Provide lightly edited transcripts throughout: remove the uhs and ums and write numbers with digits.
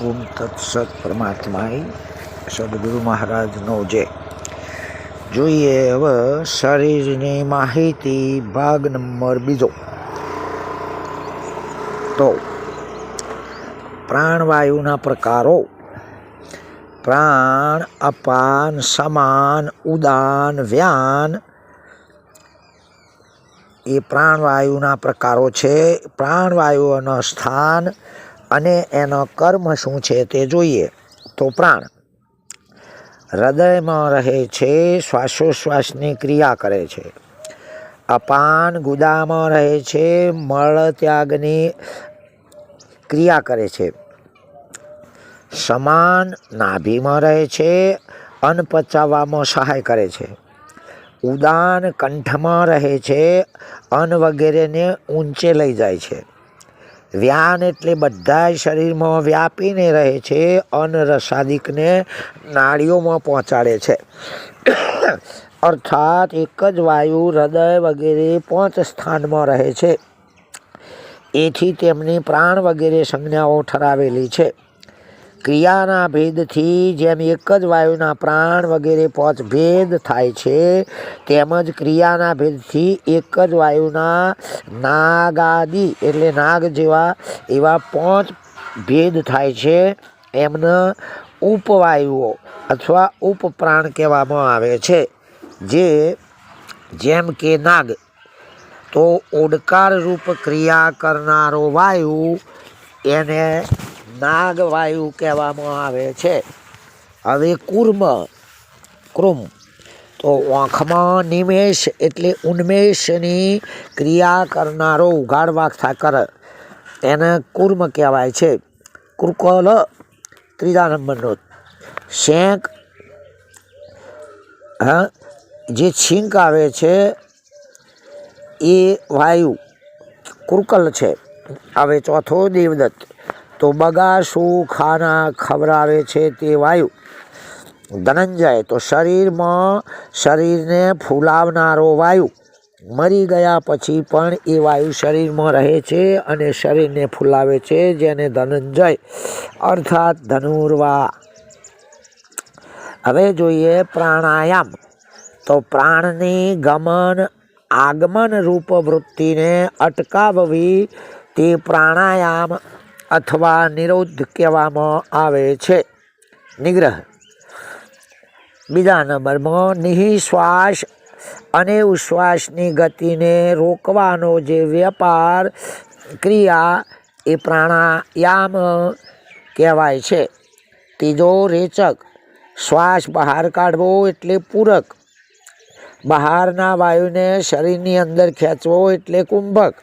ઓમ તત્સત પરમાત્માય સદગુરુ મહારાજનો જય. જોઈએ હવે શરીરની માહિતી ભાગ નંબર 2. તો પ્રાણવાયુના પ્રકારો: પ્રાણ, અપાન, સમાન, ઉદાન, વ્યાન એ પ્રાણવાયુના પ્રકારો છે. પ્રાણવાયુઓનું સ્થાન અને એનો કર્મ શું છે તે જોઈએ. તો પ્રાણ હૃદયમાં રહે છે, શ્વાસોશ્વાસની ક્રિયા કરે છે. અપાન ગુદામાં રહે છે, મળત્યાગની ક્રિયા કરે છે. સમાન નાભીમાં રહે છે, અન્ન પચાવવામાં સહાય કરે છે. ઉદાન કંઠમાં રહે છે, અન્ન વગેરેને ઊંચે લઈ જાય છે. વ્યાન એટલે બધા શરીરમાં વ્યાપીને રહે છે, અન્ન રસાદિકને નાડીઓમાં પહોંચાડે છે. અર્થાત એક જ વાયુ હૃદય વગેરે 5 સ્થાનમાં રહે છે. એથી તેમની પ્રાણ વગેરે સંજ્ઞાઓ ઠરાવેલી છે. ક્રિયાના ભેદથી જેમ એક જ વાયુના પ્રાણ વગેરે 5 ભેદ થાય છે, તેમજ ક્રિયાના ભેદથી એક જ વાયુના નાગાદિ એટલે નાગ જેવા એવા 5 ભેદ થાય છે. એમને ઉપવાયુઓ અથવા ઉપપ્રાણ કહેવામાં આવે છે. જેમ કે નાગ તો ઓડકાર રૂપ ક્રિયા કરનારો વાયુ એને નાગ વાયુ કહેવામાં આવે છે. હવે કૃમ તો આંખમાં નિમેષ એટલે ઉન્મેષની ક્રિયા કરનારો ઉઘાડ કરે એને કુર્મ કહેવાય છે. કૃકલ 3 નંબરનો શેંક, જે છીંક આવે છે એ વાયુ કૃકલ છે. હવે ચોથો દેવદત્ત તો બગાસું ખાના ખવડાવે છે તે વાયુ. ધનંજય તો શરીરને ફૂલાવનારો વાયુ. મરી ગયા પછી પણ એ વાયુ શરીરમાં રહે છે અને શરીરને ફૂલાવે છે, જેને ધનંજય અર્થાત ધનુર્વા. હવે જોઈએ પ્રાણાયામ. તો પ્રાણની આગમન રૂપ વૃત્તિને અટકાવવી તે પ્રાણાયામ અથવા નિરોધ કહેવામાં આવે છે. નિગ્રહ. બીજા નંબરમાં નિઃશ્વાસ અને ઉશ્વાસની ગતિને રોકવાનો જે વ્યાપાર ક્રિયા એ પ્રાણાયામ કહેવાય છે. ત્રીજો રેચક. શ્વાસ બહાર કાઢવો એટલે પૂરક. બહારના વાયુને શરીરની અંદર ખેંચવો એટલે કુંભક.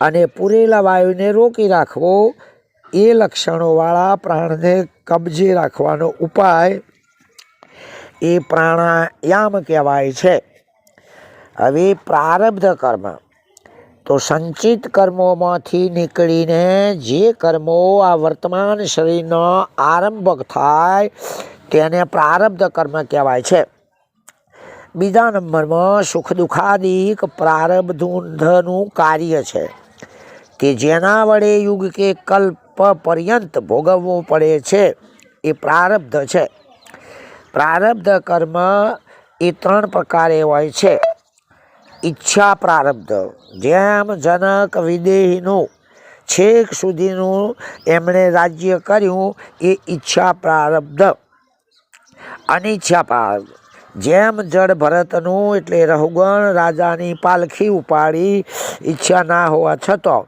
અને પૂરેલા વાયુને રોકી રાખવો એ લક્ષણોવાળા પ્રાણને કબજે રાખવાનો ઉપાય એ પ્રાણાયામ કહેવાય છે. હવે પ્રારબ્ધ કર્મ. તો સંચિત કર્મોમાંથી નીકળીને જે કર્મો આ વર્તમાન શરીરનો આરંભક થાય તેને પ્રારબ્ધ કર્મ કહેવાય છે. બીજા નંબરમાં સુખ દુઃખાદિક પ્રારબ્ધનું કાર્ય છે કે જેના વડે યુગ કે કલ્પ પર્યંત ભોગવવું પડે છે એ પ્રારબ્ધ છે. પ્રારબ્ધ કર્મ એ 3 પ્રકારે હોય છે. ઈચ્છા પ્રારબ્ધ, જેમ જનક વિદેહીનું છેક સુધીનું એમણે રાજ્ય કર્યું એ ઈચ્છા પ્રારબ્ધ. અનિચ્છા પ્રારબ્ધ, જેમ જડ ભરતનું એટલે રહુગણ રાજાની પાલખી ઉપાડી ઈચ્છા ના હોવા છતાં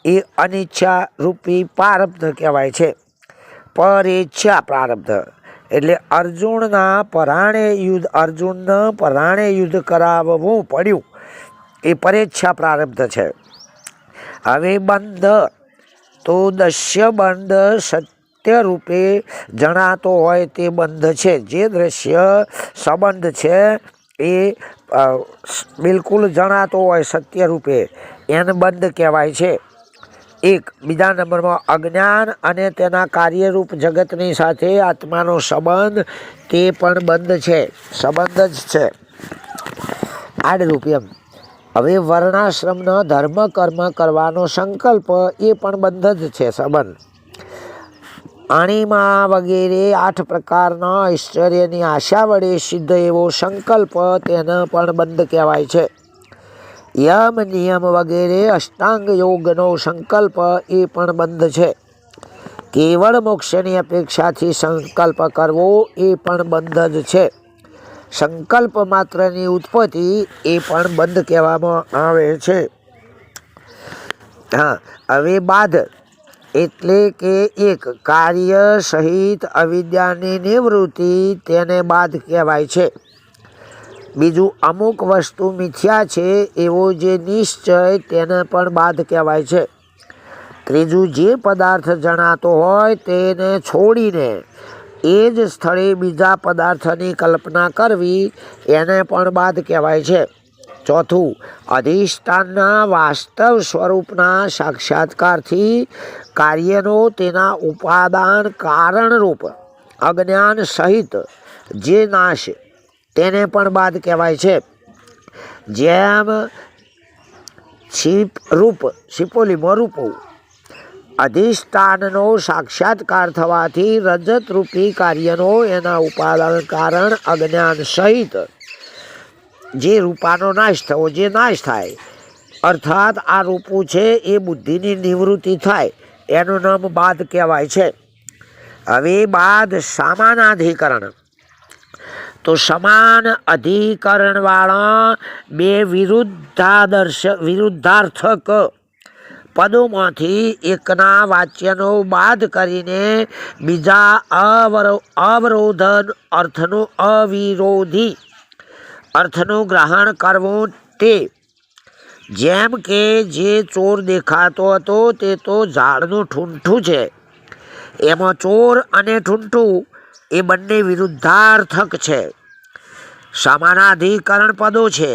એ અનિચ્છા રૂપી પ્રારબ્ધ કહેવાય છે. પરેચ્છા પ્રારબ્ધ એટલે અર્જુનને પરાણે યુદ્ધ કરાવવું પડ્યું એ પરેચ્છા પ્રારબ્ધ છે. હવે બંધ. તો દશ્ય બંધ સત્ય રૂપે જણાતો હોય તે બંધ છે. જે દ્રશ્ય સંબંધ છે એ બિલકુલ જણાતો હોય સત્ય રૂપે એને બંધ કહેવાય છે. બીજા નંબરમાં અજ્ઞાન અને તેના કાર્યરૂપ જગતની સાથે આત્માનો સંબંધ તે પણ બંધ છે, સંબંધ જ છે આડરૂપ એમ. હવે વર્ણાશ્રમનો ધર્મ કર્મ કરવાનો સંકલ્પ એ પણ બંધ જ છે, સંબંધ. અણિમા વગેરે 8 પ્રકારના ઐશ્વર્યની આશા વડે સિદ્ધ એવો સંકલ્પ તેને પણ બંધ કહેવાય છે. યમ નિયમ વગેરે અષ્ટાંગ યોગનો સંકલ્પ એ પણ બંધ છે. કેવળ મોક્ષની અપેક્ષાથી સંકલ્પ કરવો એ પણ બંધ જ છે. સંકલ્પ માત્રની ઉત્પત્તિ એ પણ બંધ કહેવામાં આવે છે. હવે બાધ એટલે કે એક કાર્ય સહિત અવિદ્યાની નિવૃત્તિ તેને બાધ કહેવાય છે. બીજું અમુક વસ્તુ મિથ્યા છે એવો જે નિશ્ચય તેને પણ બાધ કહેવાય છે. ત્રીજું જે પદાર્થ જણાતો હોય તેને છોડીને એ જ સ્થળે બીજા પદાર્થની કલ્પના કરવી એને પણ બાધ કહેવાય છે. ચોથું અધિષ્ઠાનના વાસ્તવ સ્વરૂપના સાક્ષાત્કારથી કાર્યનો તેના ઉપાદાન કારણરૂપ અજ્ઞાન સહિત જે નાશ તેને પણ બાધ કહેવાય છે. જેમ શિપોલીમાં રૂપું અધિષ્ઠાનનો સાક્ષાત્કાર થવાથી રજતરૂપી કાર્યનો એના ઉપાદાન કારણ અજ્ઞાન સહિત જે રૂપાનો નાશ થવો જે નાશ થાય અર્થાત આ રૂપું છે એ બુદ્ધિની નિવૃત્તિ થાય એનું નામ બાધ કહેવાય છે. હવે બાધ સમાનાધિકરણ તો સમાન અધિકરણવાળા બે વિરુદ્ધાર્થક પદોમાંથી એકના વાચ્યનો બાધ કરીને બીજા અવરોધન અર્થનું અવિરોધી અર્થનું ગ્રહણ કરવું તે જેમ કે જે ચોર દેખાતો હતો તે તો ઝાડનું ઠૂંઠું છે. એમાં ચોર અને ઠૂંઠું એ બંને વિરુદ્ધાર્થક છે. સમાનાધિકરણ પદો છે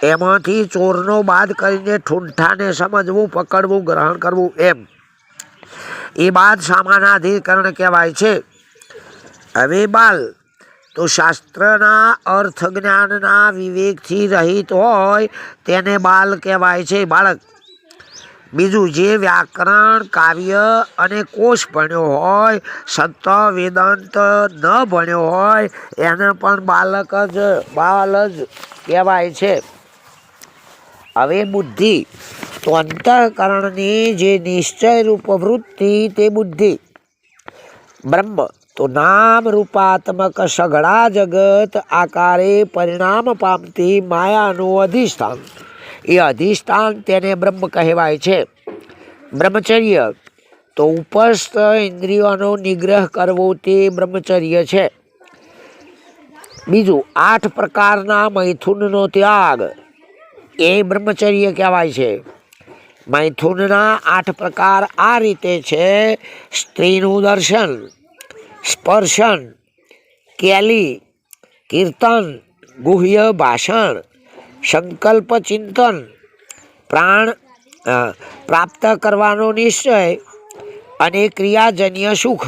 એમાંથી ચોરનો બાદ કરીને ઠૂંઠાને સમજવું પકડવું ગ્રહણ કરવું એમ એ બાદ સમાનાધિકરણ કહેવાય છે. હવે બાલ તો શાસ્ત્રના અર્થ જ્ઞાનના વિવેકથી રહિત હોય તેને બાલ કહેવાય છે, બાળક. બીજું જે વ્યાકરણ કાવ્ય અને કોષ ભણ્યો હોય સંત વેદાંત ન ભણ્યો હોય એને પણ બાલ જ કહેવાય છે. હવે બુદ્ધિ તો અંતઃકરણની જે નિશ્ચય રૂપ વૃત્તિ તે બુદ્ધિ. બ્રહ્મ તો નામ રૂપાત્મક સઘળા જગત આકારે પરિણામ પામતી માયાનું અધિષ્ઠાન એ અધિષ્ઠાન તેને બ્રહ્મ કહેવાય છે. બ્રહ્મચર્ય તો ઉપસ્થ ઇન્દ્રિયોનો નિગ્રહ કરવો તે બ્રહ્મચર્ય છે. બીજું 8 પ્રકારના મૈથુનનો ત્યાગ એ બ્રહ્મચર્ય કહેવાય છે. મૈથુનના 8 પ્રકાર આ રીતે છે: સ્ત્રીનું દર્શન, સ્પર્શન, કેલી, કીર્તન, ગુહ્ય ભાષણ, સંકલ્પ ચિંતન, પ્રાણ પ્રાપ્ત કરવાનો નિશ્ચય અને ક્રિયાજન્ય સુખ.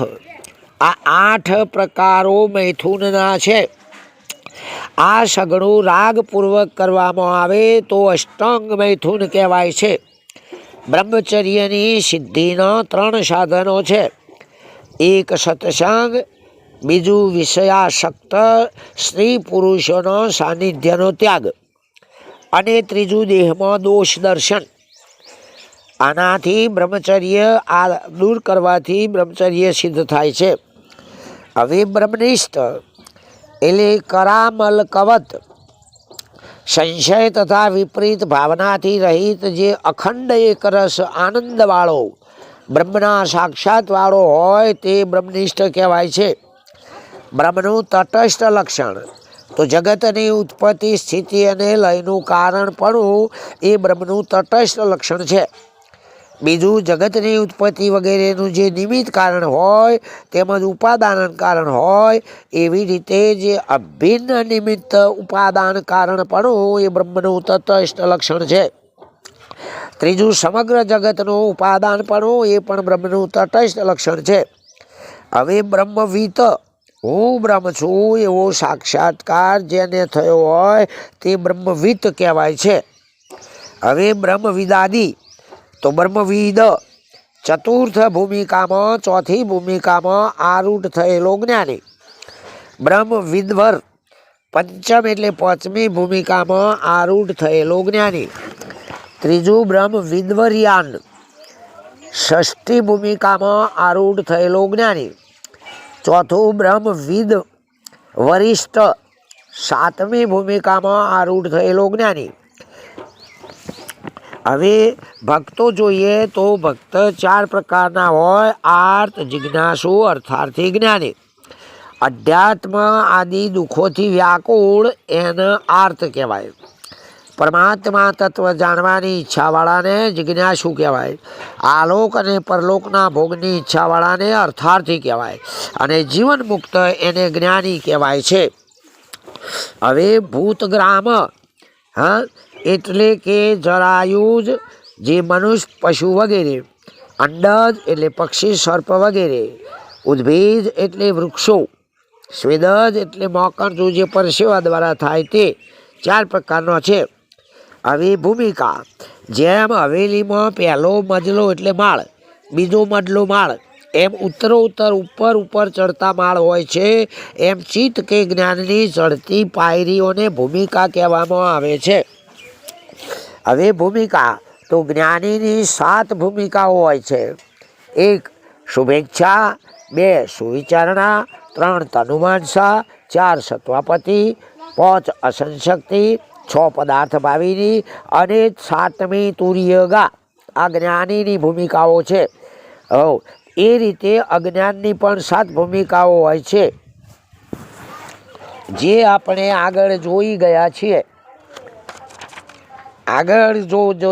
આ 8 પ્રકારો મૈથુનના છે. આ સઘળું રાગપૂર્વક કરવામાં આવે તો અષ્ટાંગ મૈથુન કહેવાય છે. બ્રહ્મચર્યની સિદ્ધિના 3 સાધનો છે: એક સત્સંગ, બીજું વિષયાસક્ત સ્ત્રી પુરુષોનો સાનિધ્યનો ત્યાગ અને ત્રીજું દેહમાં દોષ દર્શન. આનાથી બ્રહ્મચર્ય દૂર કરવાથી બ્રહ્મચર્ય સિદ્ધ થાય છે. હવે બ્રહ્મનિષ્ઠ એટલે કરામલ કવત સંશય તથા વિપરીત ભાવનાથી રહિત જે અખંડ એકરસ આનંદવાળો બ્રહ્મના સાક્ષાતવાળો હોય તે બ્રહ્મનિષ્ઠ કહેવાય છે. બ્રહ્મનું તટસ્થ લક્ષણ તો જગતની ઉત્પત્તિ સ્થિતિ અને લયનું કારણ પણ એ બ્રહ્મનું તટસ્થ લક્ષણ છે. બીજું જગતની ઉત્પત્તિ વગેરેનું જે નિમિત્ત કારણ હોય તેમજ ઉપાદાન કારણ હોય એવી રીતે જે અભિન્ન નિમિત્ત ઉપાદાન કારણ પણ એ બ્રહ્મનું તટસ્થ લક્ષણ છે. ત્રીજું સમગ્ર જગતનું ઉપાદાન પણ એ પણ બ્રહ્મનું તટસ્થ લક્ષણ છે. હવે બ્રહ્મવિત હું બ્રહ્મ છું એવો સાક્ષાત્કાર જેને થયો હોય તે બ્રહ્મવિત કહેવાય છે. હવે બ્રહ્મવિદાદી તો બ્રહ્મવિદ ચતુર્થ ભૂમિકામાં ચોથી ભૂમિકામાં આરૂઢ થયેલો જ્ઞાની. બ્રહ્મ વિદ્વર પંચમ એટલે પાંચમી ભૂમિકામાં આરૂઢ થયેલો જ્ઞાની. ત્રીજું બ્રહ્મ વિદ્વર્યાન ષષ્ઠી ભૂમિકામાં આરૂઢ થયેલો જ્ઞાની. ચોથું બ્રહ્મ વિદ વરિષ્ઠ સાતમી ભૂમિકામાં આરૂઢ થયેલો જ્ઞાની. હવે ભક્તો જોઈએ તો ભક્ત ચાર પ્રકારના હોય: આર્ત, જિજ્ઞાસુ, અર્થાર્થી, જ્ઞાની. અધ્યાત્મ આદિ દુઃખોથી વ્યાકુળ એને આર્ત કહેવાય. પરમાત્મા તત્વ જાણવાની ઈચ્છાવાળાને જિજ્ઞાસુ કહેવાય. આલોક અને પરલોકના ભોગની ઈચ્છાવાળાને અર્થાર્થી કહેવાય. અને જીવન મુક્ત એને જ્ઞાની કહેવાય છે. હવે ભૂતગ્રામ એટલે કે જરાયુજ જે મનુષ્ય, પશુ વગેરે. અંડજ એટલે પક્ષી, સર્પ વગેરે. ઉદ્ભીજ એટલે વૃક્ષો. સ્વેદજ એટલે મોકરજુ જે પરસેવા દ્વારા થાય તે. ચાર પ્રકારનો છે. હવે ભૂમિકા, જેમ હવેલીમાં પહેલો મજલો એટલે માળ, બીજો મજલો માળ, એમ ઉત્તરોત્તર ઉપર ઉપર ચડતા માળ હોય છે, એમ ચિત્ત કે જ્ઞાનની ચડતી પાયરીઓને ભૂમિકા કહેવામાં આવે છે. હવે ભૂમિકા તો જ્ઞાનીની 7 ભૂમિકાઓ હોય છે. 1 શુભેચ્છા, 2 સુવિચારણા, 3 તનુમાનસા, 4 સત્વાપતિ, 5 અસંશક્તિ, 6 પદાર્થ ભાવીની અને 7મી તુર્યગા. આ જ્ઞાનીની ભૂમિકાઓ છે. એ રીતે અજ્ઞાનની પણ 7 ભૂમિકાઓ હોય છે, જે આપણે આગળ જોઈ ગયા છીએ. આગળ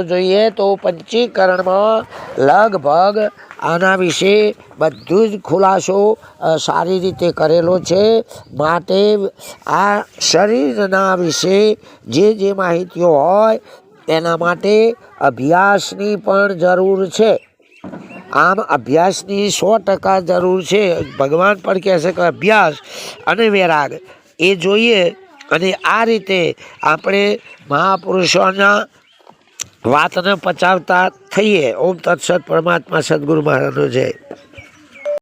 જોઈએ તો પંચીકરણમાં લગભગ આના વિશે બધું જ ખુલાસો સારી રીતે કરેલો છે. માટે આ શરીરના વિશે જે માહિતીઓ હોય એના માટે અભ્યાસની પણ જરૂર છે. આમ અભ્યાસની 100% જરૂર છે. ભગવાન પણ કહે છે કે અભ્યાસ અને વૈરાગ એ જોઈએ. અને આ રીતે આપણે મહાપુરુષોના વાતને પચાવતા થઈએ. ઓમ તત્સત. પરમાત્મા સદગુરુ મહારાજનો જય.